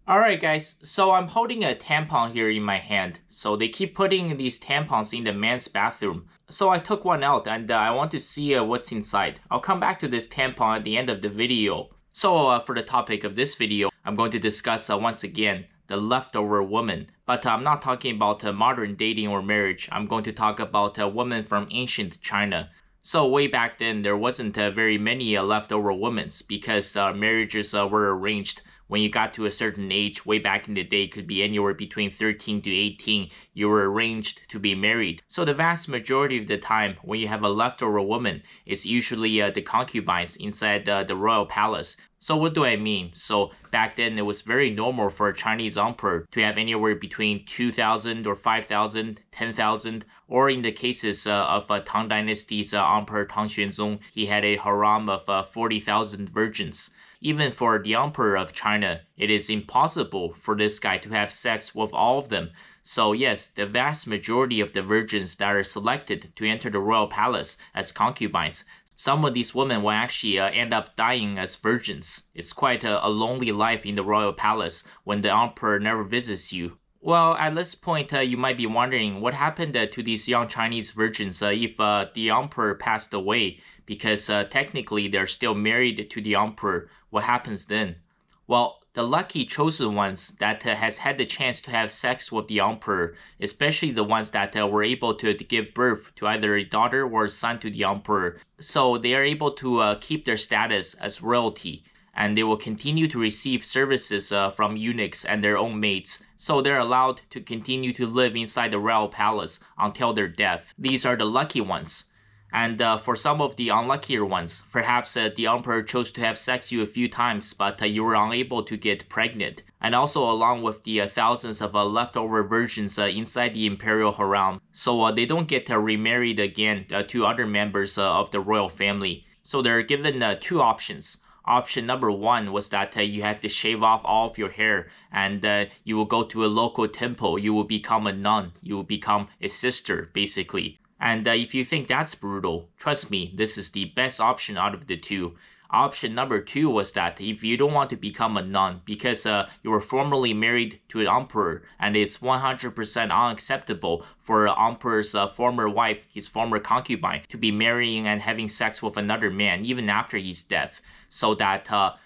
Alright guys, so I'm holding a tampon here in my hand. So they keep putting these tampons in the men's bathroom. So I took one out and I want to see what's inside. I'll come back to this tampon at the end of the video. So for the topic of this video, I'm going to discuss once again the leftover woman. But I'm not talking about modern dating or marriage. I'm going to talk about a woman from ancient China. So way back then, there wasn't very many leftover women because marriages were arranged. When you got to a certain age, way back in the day, could be anywhere between 13 to 18, you were arranged to be married. So the vast majority of the time, when you have a leftover woman, it's usually the concubines inside the royal palace. So what do I mean? So back then, it was very normal for a Chinese emperor to have anywhere between 2,000 or 5,000, 10,000, or in the cases of Tang Dynasty's emperor Tang Xuanzong, he had a harem of 40,000 virgins. Even for the emperor of China, it is impossible for this guy to have sex with all of them. So yes, the vast majority of the virgins that are selected to enter the royal palace as concubines, some of these women will actually end up dying as virgins. It's quite a lonely life in the royal palace when the emperor never visits you. Well, at this point, you might be wondering what happened to these young Chinese virgins if the emperor passed away, because technically they're still married to the emperor. What happens then? Well, the lucky chosen ones that has had the chance to have sex with the emperor, especially the ones that were able to give birth to either a daughter or a son to the emperor, so they are able to keep their status as royalty, and they will continue to receive services from eunuchs and their own mates, so they're allowed to continue to live inside the royal palace until their death. These are the lucky ones. And for some of the unluckier ones, perhaps the emperor chose to have sex you a few times, but you were unable to get pregnant. And also along with the thousands of leftover virgins inside the Imperial Harem. So they don't get remarried again to other members of the royal family. So they're given two options. Option number one was that you had to shave off all of your hair and you will go to a local temple. You will become a nun. You will become a sister, basically. And if you think that's brutal, trust me, this is the best option out of the two. Option number two was that if you don't want to become a nun because you were formerly married to an emperor and it's 100% unacceptable for an emperor's former wife, his former concubine, to be marrying and having sex with another man even after his death, so that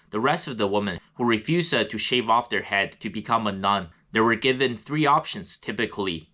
the rest of the women who refused to shave off their head to become a nun, they were given three options typically.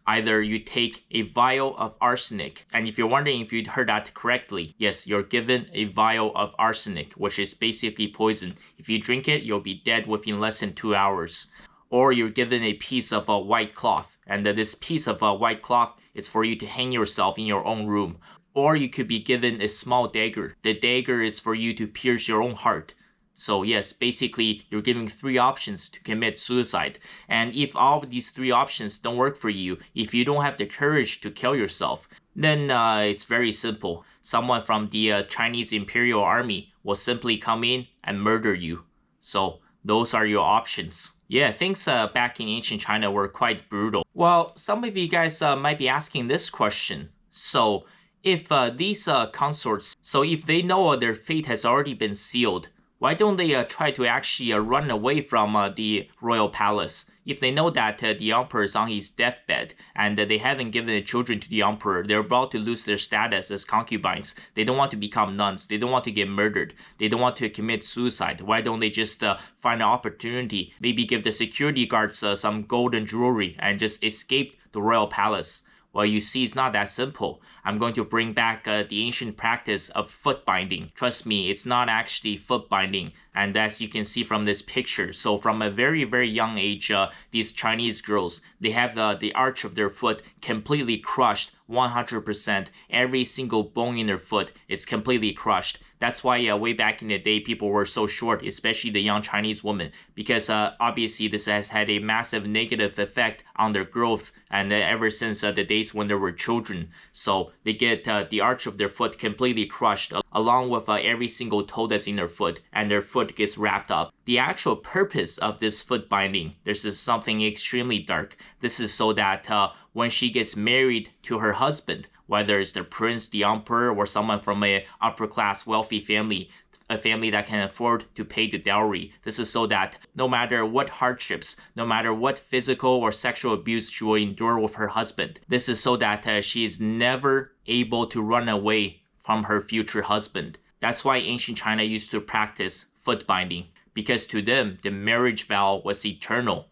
Either you take a vial of arsenic, and if you're wondering if you'd heard that correctly, yes, you're given a vial of arsenic, which is basically poison. If you drink it, you'll be dead within less than 2 hours. Or you're given a piece of white cloth, and this piece of white cloth is for you to hang yourself in your own room. Or you could be given a small dagger. The dagger is for you to pierce your own heart. So yes, basically, you're giving three options to commit suicide. And if all of these three options don't work for you, if you don't have the courage to kill yourself, then it's very simple. Someone from the Chinese Imperial Army will simply come in and murder you. So those are your options. Yeah, things back in ancient China were quite brutal. Well, some of you guys might be asking this question. So if these consorts, so if they know their fate has already been sealed, why don't they try to actually run away from the royal palace? If they know that the emperor is on his deathbed and they haven't given the children to the emperor, they're about to lose their status as concubines. They don't want to become nuns. They don't want to get murdered. They don't want to commit suicide. Why don't they just find an opportunity, maybe give the security guards some golden jewelry and just escape the royal palace? Well, you see, it's not that simple. I'm going to bring back the ancient practice of foot binding. Trust me, it's not actually foot binding. And as you can see from this picture, so from a very, very young age, these Chinese girls, they have the arch of their foot completely crushed 100%. Every single bone in their foot is completely crushed. That's why way back in the day, people were so short, especially the young Chinese women, because obviously this has had a massive negative effect on their growth, and ever since the days when they were children. So they get the arch of their foot completely crushed, along with every single toe that's in their foot, and their foot gets wrapped up. The actual purpose of this foot binding, this is something extremely dark. This is so that when she gets married to her husband, whether it's the prince, the emperor, or someone from a upper-class wealthy family, a family that can afford to pay the dowry. This is so that no matter what hardships, no matter what physical or sexual abuse she will endure with her husband, this is so that she is never able to run away from her future husband. That's why ancient China used to practice foot binding, because to them, the marriage vow was eternal.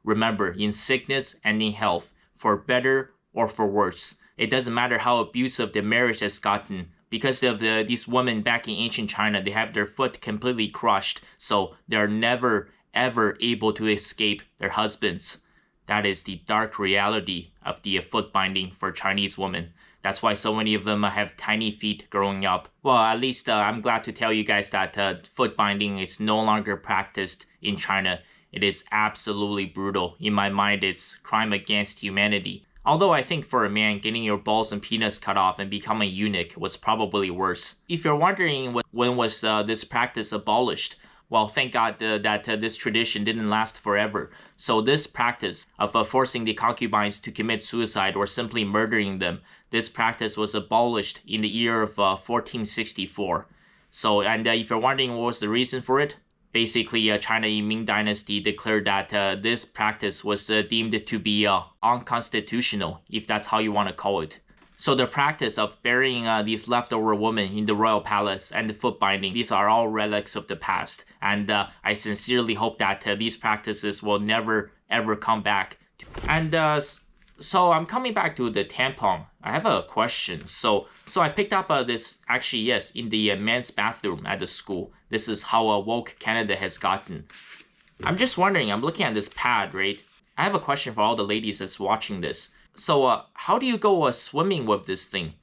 Remember, in sickness and in health, for better or for worse. It doesn't matter how abusive the marriage has gotten. Because of these women back in ancient China, they have their foot completely crushed, so they're never ever able to escape their husbands. That is the dark reality of the foot binding for Chinese women. That's why so many of them have tiny feet growing up. Well, at least I'm glad to tell you guys that foot binding is no longer practiced in China. It is absolutely brutal. In my mind, it's crime against humanity. Although I think for a man, getting your balls and penis cut off and becoming a eunuch was probably worse. If you're wondering when was this practice abolished, well, thank God that this tradition didn't last forever. So this practice of forcing the concubines to commit suicide or simply murdering them, this practice was abolished in the year of 1464. So, and if you're wondering what was the reason for it, basically, China in Ming Dynasty declared that this practice was deemed to be unconstitutional, if that's how you want to call it. So the practice of burying these leftover women in the royal palace and the foot binding, these are all relics of the past. And I sincerely hope that these practices will never ever come back. And so I'm coming back to the tampon. I have a question. So I picked up this, actually, yes, in the men's bathroom at the school. This is how woke Canada has gotten. I'm just wondering, I'm looking at this pad, right? I have a question for all the ladies that's watching this. So how do you go swimming with this thing?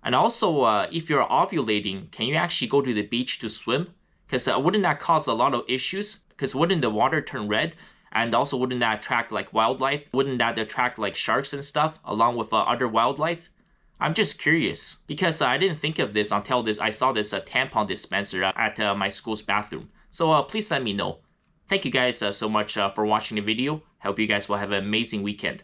And also, if you're ovulating, can you actually go to the beach to swim? Because wouldn't that cause a lot of issues? Because wouldn't the water turn red? And also, wouldn't that attract like wildlife? Wouldn't that attract like sharks and stuff along with other wildlife? I'm just curious because I didn't think of this until I saw this tampon dispenser at my school's bathroom. So please let me know. Thank you guys so much for watching the video. I hope you guys will have an amazing weekend.